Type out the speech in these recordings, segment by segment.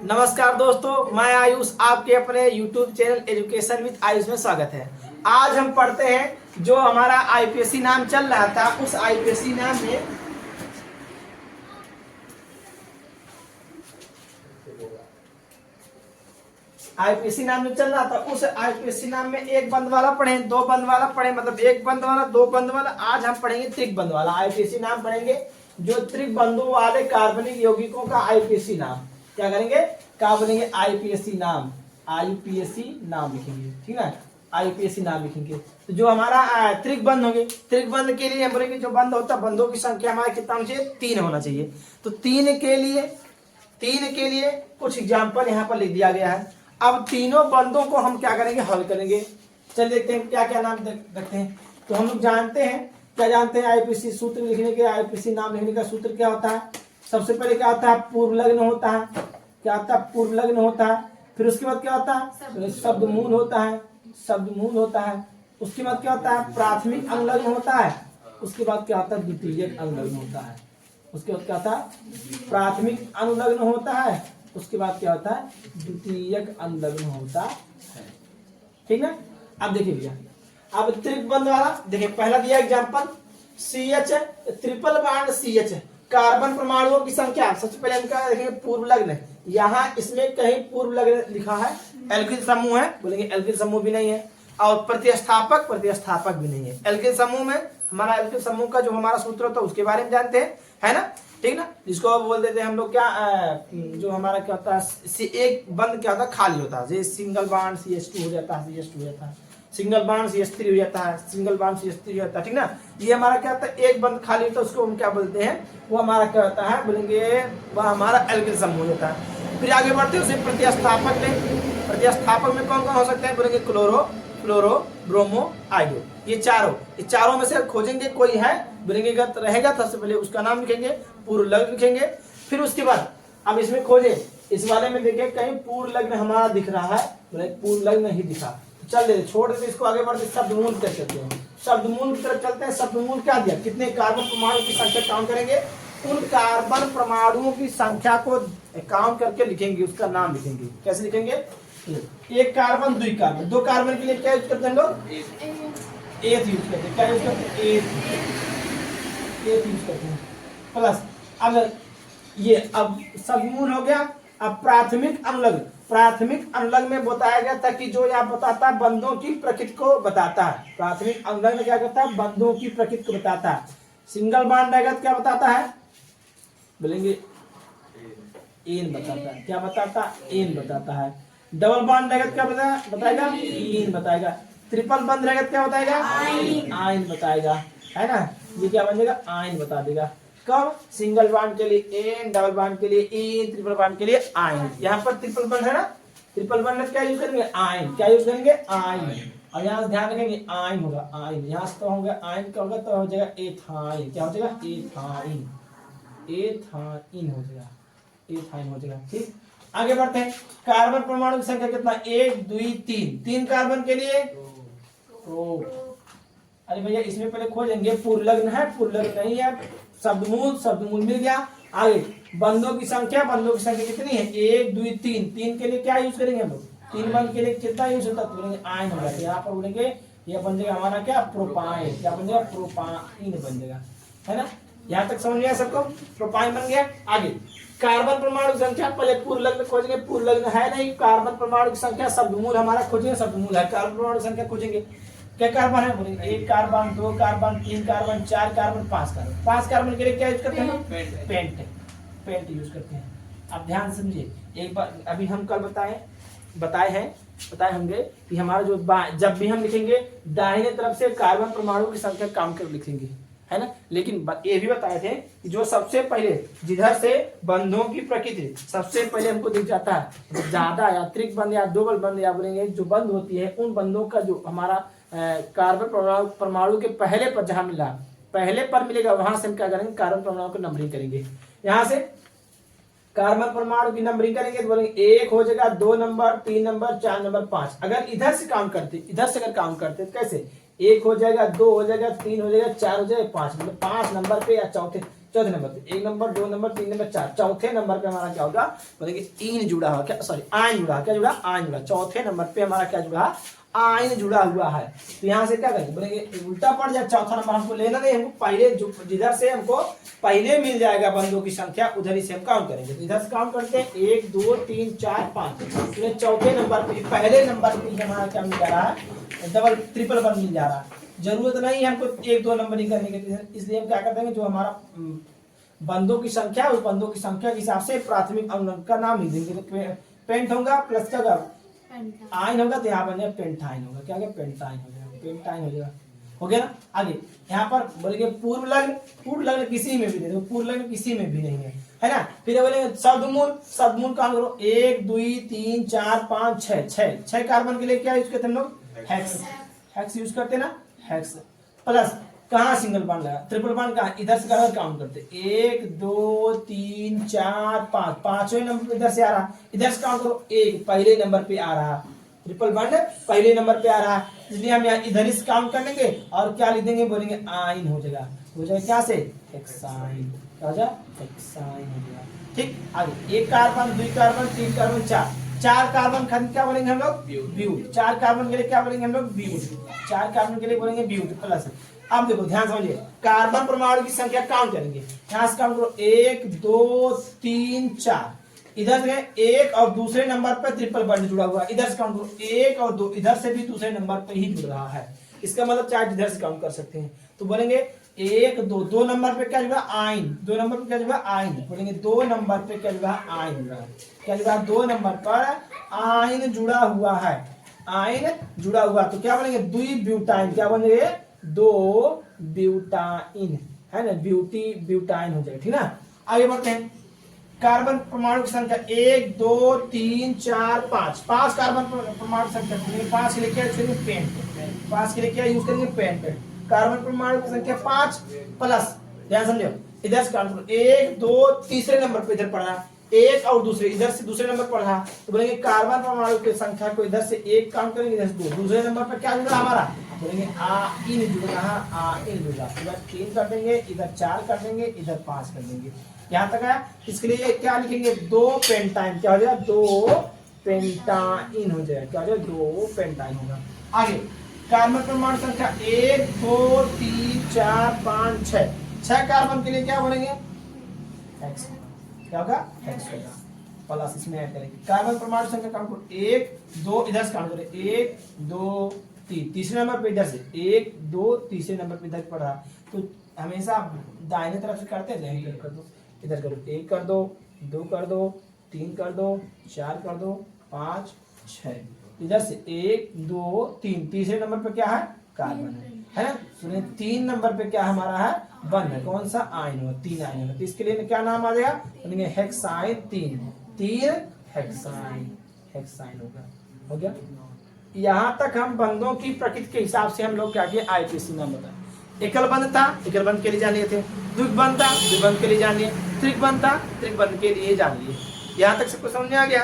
नमस्कार दोस्तों, मैं आयुष आपके अपने YouTube channel education with Ayush में स्वागत है। आज हम पढ़ते हैं जो हमारा आईपीएससी नाम चल रहा था, उस आईपीएससी नाम में आईपीएससी नाम में चल रहा था। उस आईपीएससी नाम में एक बंद वाला पढ़े, दो बंद वाला पढ़े, मतलब एक बंद वाला, दो बंद वाला। आज हम पढ़ेंगे त्रिक बंद वाला आईपीएससी नाम पढ़ेंगे, जो त्रिक बंधों वाले कार्बनिक यौगिकों का आईपीएससी नाम। क्या करेंगे? क्या बोलेंगे? आईपीएससी नाम। आईपीएससी नाम लिखेंगे, ठीक है। आईपीएससी नाम लिखेंगे तो जो हमारा त्रिक बंध होंगे, त्रिक बंध के लिए हम बोलेंगे जो बंध होता है, बंधों की संख्या हमारा कितना होना चाहिए? 3 होना चाहिए। तो तीन के लिए कुछ एग्जाम्पल यहाँ पर लिख दिया गया है। अब तीनों बंधों को हम क्या करेंगे? हल करेंगे। चलिए देखते हैं क्या क्या नाम रखते हैं। तो हम लोग जानते हैं, क्या जानते हैं? आईपीएससी सूत्र लिखने के, आईपीएससी नाम लिखने का सूत्र क्या होता है? सबसे पहले क्या होता है? पूर्व लग्न होता है। क्या होता है? पूर्व लग्न होता है। फिर उसके बाद क्या होता है? शब्द मूल होता है। शब्द मूल होता है। उसके बाद क्या होता है? प्राथमिक अनुलग्न होता है। उसके बाद क्या होता है? द्वितीयक अनुलग्न होता है। उसके बाद क्या होता है? प्राथमिक अनुलग्न होता है। उसके बाद क्या होता है? द्वितीयक अनुलग्न होता है। ठीक है। अब देखिए भैया, अब त्रिक बंध वाला देखिए, पहला दिया example CH, triple bond CH, carbon परमाणुओं की संख्या। सबसे पहले हम क्या देखेंगे? पूर्व लग्न। यहाँ इसमें कहीं पूर्व लग्न लिखा है, एल्किल समूह है, बोलेंगे एल्किल समूह भी नहीं है। और प्रतिस्थापक भी नहीं है। एल्किल समूह में हमारा एल्किल समूह का जो हमारा सूत्र होता है उसके बारे में जानते हैं, है ना? ठीक ना, जिसको बोल देते हैं हम लोग क्या, जो हमारा क्या होता है, एक बंद क्या होता है? खाली होता है। जैसे सिंगल बॉन्ड CH2 हो जाता है, CH2 हो जाता है, सिंगल बॉन्ड CH3 हो जाता है, सिंगल बॉन्ड CH3 हो जाता है, ठीक ना। ये हमारा क्या होता है? एक बंद खाली होता है, उसको हम क्या बोलते हैं? वो हमारा क्या होता है? बोलेंगे वह हमारा एल्किल समूह होता है। फिर आगे बढ़ते हैं, उसे प्रतिस्थापक लें। प्रतिस्थापक में कौन कौन हो सकते हैं? बोलेंगे क्लोरो, फ्लोरो, ब्रोमो, आइडो। ये चारों में से खोजेंगे कोई है, बोलेंगे अगर रहेगा तो सबसे पहले उसका नाम लिखेंगे, पूर्व लग्न लिखेंगे। फिर उसके बाद अब इसमें खोजे, इस वाले में देखिए कहीं पूर्व लग्न हमारा दिख रहा है, बोले पूर्व लग्न नहीं दिखा, चल दे छोड़ देते इसको। आगे बढ़ते शब्द मूल की तरफ चलते हैं। शब्द मूल की तरफ चलते हैं। शब्द मूल क्या दिया? कितने कार्बन परमाणु की संख्या काउंट करेंगे, उन कार्बन परमाणुओं की संख्या को काउंट करके लिखेंगे, उसका नाम लिखेंगे। कैसे लिखेंगे? एक कार्बन, दुई कार्बन, दो कार्बन के लिए क्या यूज करते हैं लोग? एथ यूज करते हैं। क्या यूज करते हैं? एथ यूज करते हैं। प्लस अब ये अब समूल हो गया। अब प्राथमिक अनुलग्न। प्राथमिक अनुलग्न में बताया गया था कि जो यहाँ बताता है बंधों की प्रकृति को बताता है। प्राथमिक अनुलग्न में क्या करता है? बंधों की प्रकृति को बताता है। सिंगल बॉन्ड रहेगा तो क्या बताता है? बोलेंगे एन बताता है। क्या बताता है? एन बताता है। डबल बॉन्ड रहेगा तो क्या बताएगा? इन बताएगा। ट्रिपल बॉन्ड रहेगा तो क्या बताएगा? आइन बताएगा, है ना। ये क्या बन जाएगा? आइन बता देगा। कब? सिंगल बॉन्ड के लिए एन, डबल बॉन्ड के लिए इन, ट्रिपल बॉन्ड के लिए आइन। यहाँ पर ट्रिपल बॉन्ड है ना, ट्रिपल बॉन्ड में क्या यूज करेंगे? आइन। क्या यूज करेंगे? आइन। और यहाँ से ध्यान रखेंगे आइन होगा, आइन। यहाँ से तो होगा आइन, क्या होगा? तो हो जाएगा एथाइन। क्या हो जाएगा? एथाइन। एथाइन हो जाएगा, एथाइन हो जाएगा। ठीक, आगे बढ़ते हैं। कार्बन परमाणु की संख्या कितना? 1, 2, 3। 3 कार्बन के लिए अरे भैया इसमें पहले खोजेंगे पूर्व लग्न है, पूर्व लग्न नहीं है। शब्द मूल मिल गया। आगे बंधों की संख्या कितनी है? 1, 2, 3। 3 के लिए क्या यूज करेंगे हम लोग? 3 बंध के लिए कितना यूज होता है? तो बोलेंगे आयन होगा। यहाँ पर बोलेंगे ये बन जाएगा हमारा क्या? प्रोपाइन। क्या बन जाएगा? प्रोपाइन बन जाएगा, है ना। यहाँ तक समझ गया सबको? प्रोपाइन बन गया। आगे कार्बन परमाणु की संख्या, पहले पूर्व लग्न खोजेंगे। पूर्व लग्न है नहीं, कार्बन परमाणु की संख्या। शब्द मूल हमारा खोजेंगे, शब्द मूल है। कार्बन परमाणु की संख्या खोजेंगे। क्या कार्बन है? बोलेंगे 1 carbon, 2 carbon, 3 carbon, 4 carbon, 5 carbon. 5 carbon के लिए क्या यूज करते हैं? पेंट यूज करते हैं। अब ध्यान समझिए, एक बार अभी हम कल बताए होंगे कि हमारा जो जब भी हम लिखेंगे दाहिने तरफ से कार्बन परमाणु की संख्या काउंट कर लिखेंगे, है ना। लेकिन ये भी बताए थे कि जो सबसे पहले जिधर से बंधों की प्रकृति सबसे पहले हमको दिख जाता है, ज्यादा या त्रिक बंध या डबल बंध या बोलेंगे जो बंध होती है, उन बंधों का जो हमारा कार्बन परमाणु के पहले पर जहां मिला, पहले पर मिलेगा, वहां से हम क्या करेंगे? कार्बन परमाणु को नंबरिंग करेंगे। यहाँ से कार्बन परमाणु की नंबरिंग करेंगे तो बोलेंगे 1 हो जाएगा, 2 नंबर, 3 नंबर, 4 नंबर, 5। अगर इधर से काउंट करते तो कैसे? 1 हो जाएगा, 2 हो जाएगा, 3 हो जाएगा, 4 हो जाएगा, 5। मतलब 5 नंबर पे या चौथे नंबर पे 1 नंबर 2 नंबर 3 नंबर 4, चौथे नंबर पे हमारा क्या होगा बोलेंगे इन जुड़ा हुआ, क्या सॉरी आइन जुड़ा, क्या जुड़ा आइन जुड़ा, चौथे नंबर पे हमारा क्या जुड़ा आइन जुड़ा हुआ है। तो यहाँ से क्या करेंगे बोलेंगे उल्टा पड़ जाए, चौथा नंबर हमको लेना नहीं, हमको पहले जिधर से हमको पहले मिल जाएगा बंदों की संख्या उधर ही से हम काउंट करेंगे। तो इधर से काउंट करते हैं 1 2 3 4 5, तो चौथे नंबर पे पहले नंबर पे हमारा क्या मिल जा रहा है डबल ट्रिपल वन मिल जा रहा है। जरूरत नहीं है हमको 1 2 नंबर ही करने के, इसलिए हम क्या करते हैं जो हमारा बंदों की संख्या उस बंदों की संख्या के हिसाब से प्राथमिक अंक का नाम लिख देंगे। तो पेंट होगा प्लस क्या आइन होगा, तो यहाँ पर पेंटाइन होगा, क्या पेंटाइन हो जाएगा, पेंटाइन हो जाएगा, हो गया ना। आगे यहाँ पर बोलेंगे पूर्व लग्न किसी में भी नहीं, पूर्व लग्न किसी में भी नहीं है ना। फिर बोलेंगे शब्दमूल काम करो 1 2 3 4 5 6 कार्बन के लिए क्या यूज करते हैं हम लोग हेक्स यूज करते हैं ना, हेक्स प्लस कहाँ सिंगल बॉन्ड लगा, ट्रिपल बॉन्ड कहाँ इधर से कहाँ काउंट करते 1 2 3 4 5, पांचवें नंबर पे इधर से आ रहा, इधर से काउंट करो 1 पहले नंबर पे आ रहा, ट्रिपल बॉन्ड पहले नंबर पे आ रहा, इसलिए हम यहाँ इधर से काउंट कर लेंगे और क्या लिख देंगे बोलेंगे आइन हो जाएगा क्या से हेक्साइन, क्या हो जाएगा हेक्साइन हो जाएगा। ठीक, आगे 1 कार्बन 2 कार्बन 3 कार्बन 4 कार्बन खत्म क्या बोलेंगे हम लोग ब्यूट, 4 कार्बन के लिए क्या बोलेंगे हम लोग ब्यूट, 4 कार्बन के लिए बोलेंगे ब्यूट प्लस। अब देखो ध्यान समझिए कार्बन परमाणु की संख्या काउंट करेंगे, यहाँ से काउंट करो 1 2 3 4, इधर से 1 और दूसरे नंबर पर ट्रिपल बॉन्ड जुड़ा हुआ है, इधर से काउंट करो 1 और 2, इधर से भी दूसरे नंबर पर ही जुड़ रहा है, इसका मतलब चार्ट इधर से काउंट कर सकते हैं। तो बोलेंगे 1 2, 2 नंबर पे क्या जुड़ा आइन, 2 नंबर पे क्या जुड़ा आइन, बोलेंगे 2 नंबर पे क्या जुड़ा आइन जुड़ा, क्या जुड़ा 2 नंबर पर आइन जुड़ा हुआ है, आइन जुड़ा हुआ, तो क्या बोलेंगे 2 ब्यूटाइन, क्या बोलेंगे 2 ब्यूटाइन है ना, ब्यूटाइन हो जाएगा, ठीक ना। आगे बढ़ते हैं कार्बन परमाणु की संख्या 1 2 3 4 5 कार्बन परमाणु संख्या, 5 के लिए क्या यूज करेंगे पेंट, 5 के लिए क्या यूज करेंगे पेंट, कार्बन परमाणु की संख्या 5 प्लस, ध्यान समझो इधर से काउंट करो 1 2 तीसरे नंबर पे इधर पढ़ा 1 और दूसरे इधर से दूसरे नंबर पढ़ा, तो बोलेंगे कार्बन परमाणु की संख्या को इधर से 1 काउंट करेंगे, इधर से 2, दूसरे नंबर पर क्या जुड़ा हमारा बोलेंगे इन जुड़ रहा, इन जुड़ रहा, इधर 3 कर देंगे, इधर 4 कर देंगे, इधर 5 कर देंगे, यहाँ तक आया। इसके लिए क्या लिखेंगे 2 पेंटाइन, क्या हो जाएगा 2 पेंटाइन हो जाएगा, क्या हो जाएगा 2 पेंटाइन होगा। आगे कार्बन परमाणु संख्या 1 2 3 4 5 6 कार्बन के लिए क्या बोलेंगे हेक्स, क्या होगा हेक्स होगा प्लस, इसमें ऐड करेंगे कार्बन परमाणु संख्या काउंट करो 1 2, इधर से काउंट करें 1 2 3, तीसरे नंबर पे इधर से 1 2, तीसरे नंबर पे इधर पड़ रहा, तो हमेशा दाहिने तरफ से करते जाएंगे, कर दो इधर करो 1 कर दो 2 कर दो 3 कर दो 4 कर दो 5 6, इधर से 1 2 3, तीसरे नंबर पे क्या है कार्बन है ना, सुनिए 3 नंबर पे क्या हमारा है बन है, कौन सा आइन होगा 3 आइन होगा, तो इसके लिए क्या नाम आ जाएगा बोलेंगे हेक्साइन, 3 हेक्साइन होगा, हो गया। यहाँ तक हम बंधों की प्रकृति के हिसाब से हम लोग क्या किए आईपीसी नाम बताए। एकल बंध था, एकल बंध के लिए जान लिए थे, द्विबंध था, द्विबंध के लिए जान लिए, त्रिबंध था, त्रिबंध के लिए जान लिए। यहाँ तक सबको समझ में आ गया।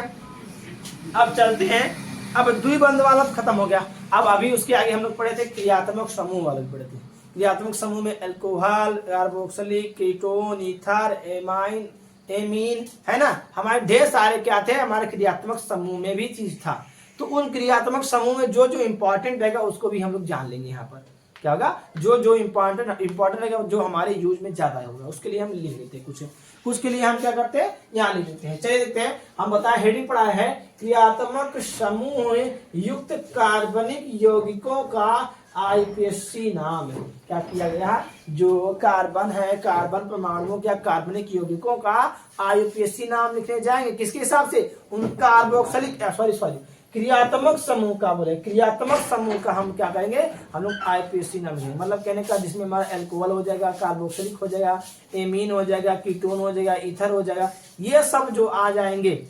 अब चलते हैं, अब द्विबंध वाला खत्म हो गया। अब अभी उसके आगे हम लोग पढ़े थे क्रियात्मक समूह वाले पढ़े थे। क्रियात्मक समूह में alcohol, carboxylic, ketone, ether, amine, amine है ना, हमारे ढेर सारे क्या थे हमारे क्रियात्मक समूह में भी चीज था। तो उन क्रियात्मक समूह में जो जो इंपॉर्टेंट रहेगा उसको भी हम लोग जान लेंगे। यहाँ पर क्या होगा, जो जो इंपॉर्टेंट रहेगा, जो हमारे यूज में ज्यादा होगा उसके लिए हम लिख लेते हैं। कुछ के लिए हम क्या करते हैं, यहाँ लिख लेते हैं। चलिए देखते हैं, हम बताए हेडिंग पढ़ाया है क्रियात्मक समूह युक्त कार्बनिक यौगिकों का आईपीएससी नाम है। क्या किया गया, जो कार्बन है, कार्बन परमाणुओं या कार्बनिक यौगिकों का आईपीएससी नाम लिखने जाएंगे। किसके हिसाब से, उन कार्बोक्सिलिक सॉरी क्रियात्मक समूह का बोले, क्रियात्मक समूह का हम क्या करेंगे, हम लोग आईपीएससी नाम लेंगे। मतलब कहने का जिसमें हमारा एल्कोहल हो जाएगा, कार्बोक्सिलिक हो जाएगा, एमीन हो जाएगा, कीटोन हो जाएगा, ईथर हो जाएगा, ये सब जो आ जाएंगे,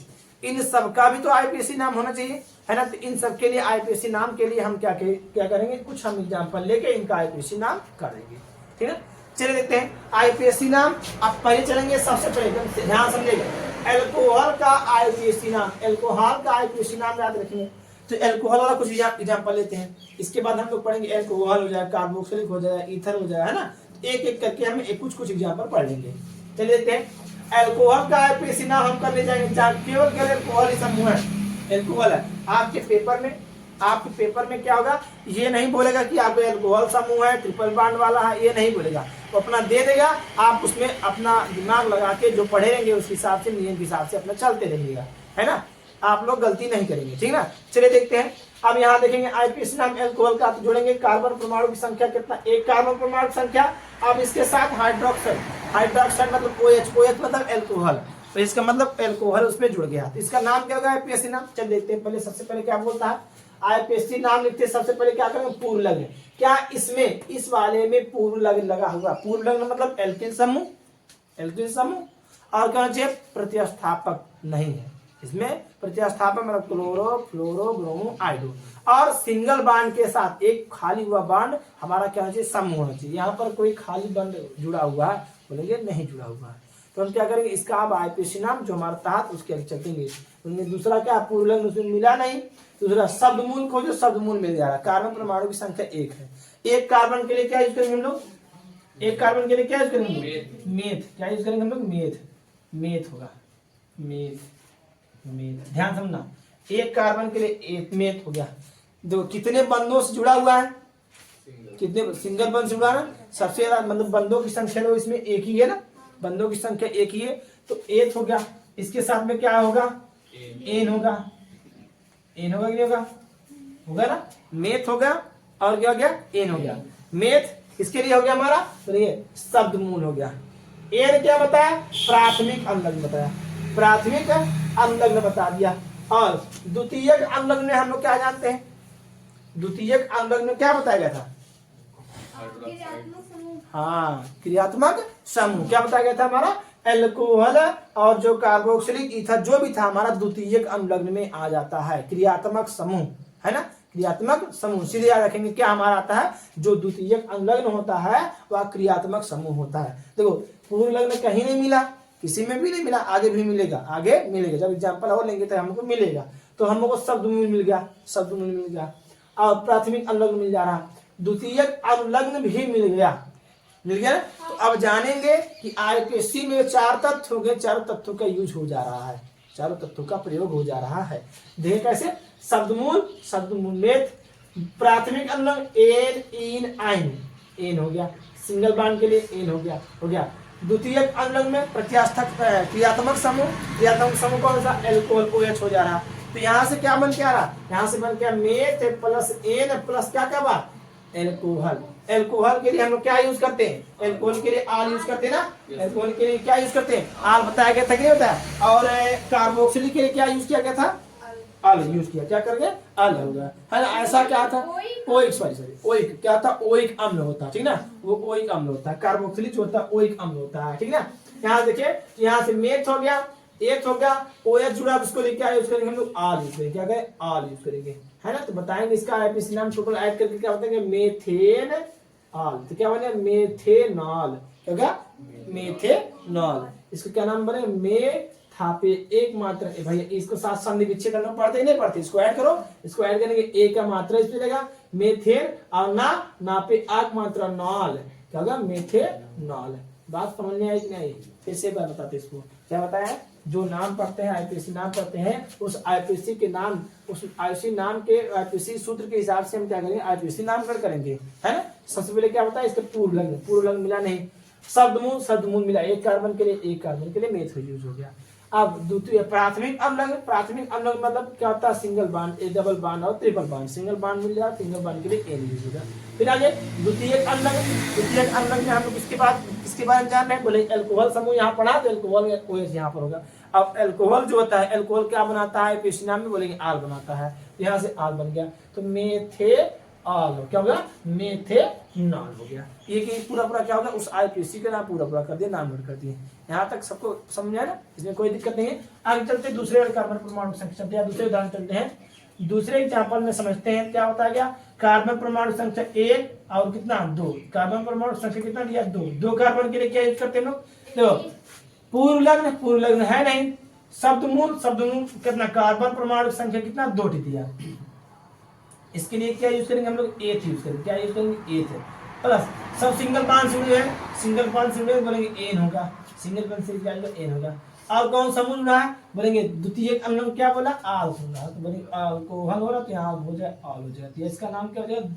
इन सब का भी तो आईपीएससी नाम होना चाहिए, है ना। तो इन सब के लिए आईपीएससी नाम के लिए हम क्या करेंगे, कुछ हम एग्जाम्पल लेके इनका आईपीएससी नाम करेंगे। ठीक है, चलिए देखते हैं आईपीएससी नाम। अब पहले चलेंगे, सबसे पहले ध्यान समझिएगा, अल्कोहल का आईपीएससी नाम, अल्कोहल का आईपीएससी नाम याद रखेंगे। तो अल्कोहल वाला कुछ एग्जाम्पल लेते हैं, इसके बाद हम लोग पढ़ेंगे अल्कोहल हो जाएगा, कार्बोक्सिलिक हो जाएगा, ईथर हो जाएगा, है ना। एक एक करके हम कुछ कुछ एग्जाम्पल पढ़ लेंगे। चलिए देखते हैं। एल्कोहल का आईपीएसी नाम हम करने जाएंगे, जहाँ केवल एल्कोहल ही समूह है, एल्कोहल है। आपके पेपर में क्या होगा, ये नहीं बोलेगा कि आपको एल्कोहल समूह है, ट्रिपल बॉन्ड वाला है, ये नहीं बोलेगा। तो अपना दे देगा, आप उसमें अपना दिमाग लगा के जो पढ़ेंगे उस हिसाब से, नियम के हिसाब से अपना चलते रहिएगा, है ना। आप लोग गलती नहीं करेंगे, ठीक ना। चलिए देखते हैं। अब यहाँ देखेंगे आईपीएसी नाम एल्कोहल का, तो जोड़ेंगे कार्बन परमाणु की संख्या कितना, एक कार्बन परमाणु की संख्या। अब इसके साथ हाइड्रोक्साइड मतलब OH मतलब एल्कोहल, तो इसका मतलब एल्कोहल उसमें जुड़ गया, तो इसका नाम क्या होगा आईपीएसी नाम। चल देखते हैं। पहले सबसे पहले क्या बोलता है, आईपीएसी नाम लिखते सबसे पहले क्या करेंगे, पूर्ण लग्न। क्या इसमें इस वाले में पूर्ण लग्न लगा हुआ, पूर्ण लग्न मतलब एल्किन समूह, और क्या चाहिए, प्रतिस्थापक नहीं है इसमें, प्रतिस्थापक मतलब क्लोरो फ्लोरो ब्रोमो आइडो, और सिंगल बांड के साथ एक खाली हुआ बांड हमारा क्या होना चाहिए, समूह होना चाहिए। यहाँ पर कोई खाली बांड जुड़ा हुआ है, बोलेंगे नहीं जुड़ा हुआ है, तो हम क्या करेंगे, इसका अब आईपीएसी नाम जो हमारा तहत उसके आगे चलेंगे। उनमें दूसरा क्या, पूर्ण लग्न उसमें मिला नहीं। दूसरा शब्दमूल खोजो, शब्दमूल मिल जा रहा है। कार्बन परमाणु की संख्या 1 है, एक कार्बन के लिए क्या यूज करेंगे हम लोग, एक कार्बन के लिए क्या यूज करेंगे, मेथ। क्या यूज करेंगे हम लोग, मेथ होगा, मेथ। ध्यान समझना, एक कार्बन के लिए एक मेथ हो गया। देखो कितने बंधों से जुड़ा हुआ है, कितने सिंगल बंध से जुड़ा है, सबसे ज्यादा मतलब बंधों की संख्या तो इसमें एक ही है ना, बंधों की संख्या एक ही है, तो एथ हो गया। इसके साथ में क्या होगा, एन होगा कि नहीं होगा ना, मेथ हो गया, और क्या हो गया, एन हो गया। मेथ इसके लिए हो गया हमारा, तो ये शब्दमूल हो गया। एन क्या बताया, प्राथमिक अम्लग्न बताया, प्राथमिक अम्लग्न बता दिया। और द्वितीयक अम्लग्न हम लोग क्या जानते हैं, द्वितीयक अम्लग्न क्या बताया गया था, हाँ क्रियात्मक समूह। क्या बताया गया था हमारा, एल्कोहल और जो कार्बोक्सिलिक ईथर जो भी था हमारा द्वितीयक अम्लग्न में आ जाता है, क्रियात्मक समूह, है ना, क्रियात्मक समूह। सीधे याद रखेंगे क्या हमारा आता है, जो द्वितीयक अम्लग्न होता है वह क्रियात्मक समूह होता है। देखो पूर्ण लग्न कहीं नहीं मिला, किसी में भी नहीं मिला, आगे भी मिलेगा, आगे मिलेगा, जब एग्जाम्पल और लेंगे तो हमको मिलेगा। तो हम लोग को शब्दमूल मिल गया, और प्राथमिक अम्लग्न मिल जा रहा, द्वितीयक अम्लग्न भी मिल गया ना। तो अब जानेंगे कि आईपीएसी में 4 तत्व हो गए, चारों तत्वों का यूज हो जा रहा है, चारों तत्वों का प्रयोग हो जा रहा है। देखिए कैसे, शब्दमूल मेथ, प्राथमिक अम्लग्न एन इन आइन, एन हो गया, सिंगल बॉन्ड के लिए एन हो गया। द्वितीयक अम्लग्न में क्रियात्मक समूह कौन सा, एल्कोहल OH हो जा रहा। तो यहाँ से क्या बन के आ रहा, यहाँ से बन के मेथ प्लस एन प्लस क्या बात, एल्कोहल के लिए हम लोग क्या यूज करते हैं, एल्कोहल के लिए आल यूज करते हैं ना, एल्कोहल के लिए क्या यूज करते हैं, आल बताया गया था कि नहीं बताया। और कार्बोक्सिलिक के लिए क्या यूज किया गया था, अल यूज किया, क्या करके अल होगा, है ना। ऐसा क्या था, ओइक क्या था, ओइक अम्ल होता है, ठीक ना, वो ओइक अम्ल होता है। कार्बोक्सिलिक जो होता है ओइक अम्ल होता है, ठीक ना। यहाँ देखिए, यहाँ से मेथ हो गया, एथ हो गया, OH जुड़ा, उसको लिए क्या यूज करेंगे हम लोग, आल यूज करेंगे, क्या करें, आल यूज करेंगे, है ना। तो बताएंगे इसका आईपीएसी नाम टोटल ऐड करके क्या बताएंगे, मेथेन आल, तो क्या बने, मेथेनॉल, क्या होगा, मेथेनॉल। इसको क्या नाम बने, मेथापे एक मात्रा, भाई इसको साथ संधि विच्छेद करना पड़ते नहीं पड़ते, इसको ऐड करो, इसको ऐड करेंगे, एक का मात्रा इस पे रहेगा मेथेन, और ना पे आक मात्रा नॉल, क्या होगा, मेथेनॉल। बात समझ में आई कि नहीं, फिर से बात बताते इसको, क्या बताया, जो नाम पढ़ते हैं आईपीएसी नाम पढ़ते हैं, उस आईपीएसी के नाम, उस आईपीएसी नाम के आईपीएसी सूत्र के हिसाब से हम क्या करेंगे, आईपीएसी नामकरण करेंगे, है ना। सबसे पहले क्या बताया, इसका पूर्ण लग्न मिला नहीं, शब्दमूल मिला, एक कार्बन के लिए मेथ यूज हो गया। अब द्वितीय प्राथमिक अम्लग्न मतलब क्या होता है, सिंगल बॉन्ड, डबल बॉन्ड और ट्रिपल बॉन्ड, सिंगल बॉन्ड मिल जाए, सिंगल बॉन्ड के लिए एन यूज होगा। फिर आगे द्वितीयक अम्लग्न में हम लोग किसके बारे में जान रहे हैं, बोले एल्कोहल समूह यहाँ पढ़ा, तो एल्कोहल OH यहाँ पर होगा। अब एल्कोहल जो होता है, एल्कोहल क्या बनाता है, आईपीएसी नाम में बोलेंगे आल बनाता है, यहाँ से आल बन गया, तो मेथेनॉल क्या होगा, मेथेनॉल हो गया। ये कि पूरा क्या होगा, उस आईपीएसी का नाम पूरा कर दिया, नाम कर दिए। यहाँ तक सबको समझ आया ना, इसमें कोई दिक्कत नहीं है। आगे चलते दूसरे कार्बन परमाणु संख्या, दूसरे उदाहरण चलते हैं। दूसरे एग्जाम्पल में समझते हैं क्या बताया गया, कार्बन परमाणु संख्या 1 और कितना 2, कार्बन परमाणु संख्या कितना दिया, 2 कार्बन के लिए क्या यूज करते हैं लोग, देखो पूर्ण लग्न है नहीं, शब्दमूल कितना, कार्बन परमाणु संख्या कितना 2 दिया, इसके लिए क्या यूज करेंगे हम लोग, एथ यूज करेंगे, क्या यूज करेंगे, एथ प्लस सब सिंगल बॉन्ड जुड़े हैं, सिंगल बॉन्ड जुड़े बोलेंगे एन होगा, सिंगल बॉन्ड से क्या आएगा एन होगा। और कौन सा जुड़ा है बोलेंगे द्वितीय अम्ल क्या बोला आल होगा, तो बोलेंगे अल्कोहल हो रहा तो यहाँ हो जाए आल हो जाए, तो इसका नाम क्या हो जाएगा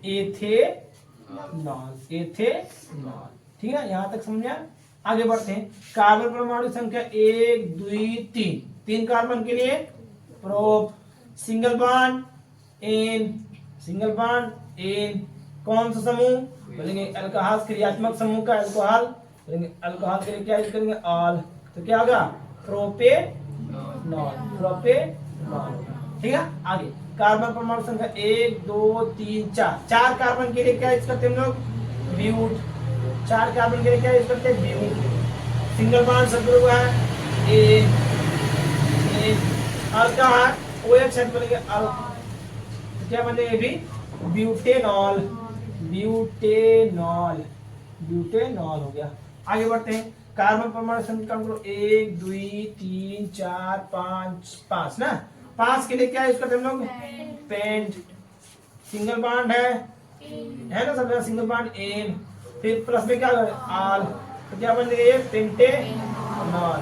एथेनॉल, एथेनॉल। ठीक है, यहाँ तक समझ आया। आगे बढ़ते हैं। कार्बन परमाणु संख्या 1 2 3, 3 कार्बन के लिए prop, single bond N, single bond N. कौन सा समूह बोलेंगे अल्कोहल, क्रियात्मक समूह का अल्कोहल, बोलेंगे अल्कोहल के लिए क्या यूज करेंगे ऑल, तो क्या होगा प्रोपेनॉल, प्रोपेनॉल। ठीक है, आगे कार्बन परमाणु संख्या 1 2 3 4, 4 कार्बन के लिए क्या यूज करते हैं हम लोग ब्यूट, 4 कार्बन के लिए क्या यूज करते हैं ब्यूट। सिंगल बॉन्ड सब ग्रुप है ए, और क्या है OH है बोलेंगे अल, तो क्या बनेगा ये भी ब्यूटेनॉल, ब्यूटेनॉल, ब्यूटेनॉल हो गया। आगे बढ़ते हैं। कार्बन परमाणु संख्या 1 2 3 4 5 5 ना, 5 के लिए क्या यूज करते हैं हम लोग पेंट, सिंगल बॉन्ड है ना सब सिंगल बॉन्ड एन, फिर प्लस में क्या आल, तो क्या बन गया ये पेंटेनॉल,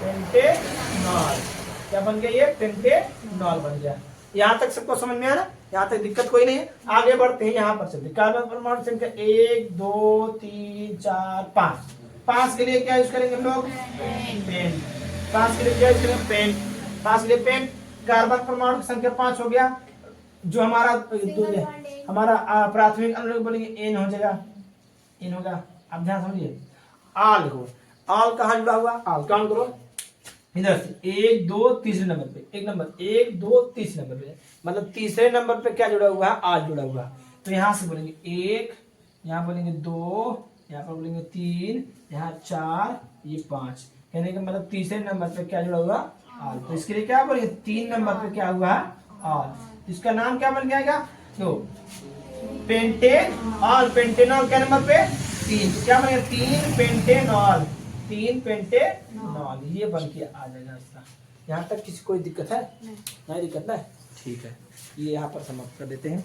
पेंटेनॉल क्या बन गया ये पेंटेनॉल बन गया। यहाँ तक सबको समझ में आया ना, यहाँ तक दिक्कत कोई नहीं है। आगे बढ़ते हैं, यहाँ पर चलते हैं। कार्बन परमाणु संख्या 1 2 3 4 5, 5 के लिए क्या यूज करेंगे हम लोग पेंट, 5 के लिए क्या यूज करेंगे पेंट, 5 के लिए पेंट। कार्बन परमाणु संख्या 5 हो गया, जो हमारा प्राथमिक अणु बोलेंगे एन हो जाएगा, एन होगा। आप ध्यान समझिए, आल हो, आल कहाँ जुड़ा हुआ, आल काउंट करो इधर से 1 2 तीसरे नंबर पे, एक नंबर 1 2 तीसरे नंबर पे, मतलब तीसरे नंबर पे क्या जुड़ा हुआ है आल जुड़ा हुआ। तो यहाँ से बोलेंगे 1, यहाँ बोलेंगे 2, यहाँ पर बोलेंगे 3, यहाँ 4, ये 5, कहने का मतलब तीसरे नंबर पे क्या जुड़ा हुआ आल। तो इसके लिए क्या बोलेंगे 3 नंबर पे क्या हुआ आल, इसका नाम क्या बन जाएगा तो पेंटेनॉल, पेंटेनॉल क्या नंबर पे 3, तो क्या बनेगा 3 पेंटेनॉल, 3 पेंटेनॉल, ये बन के आ जाएगा इसका। यहाँ तक किसी कोई दिक्कत है नहीं दिक्कत ना, ठीक है, ये यहाँ पर समाप्त कर देते हैं।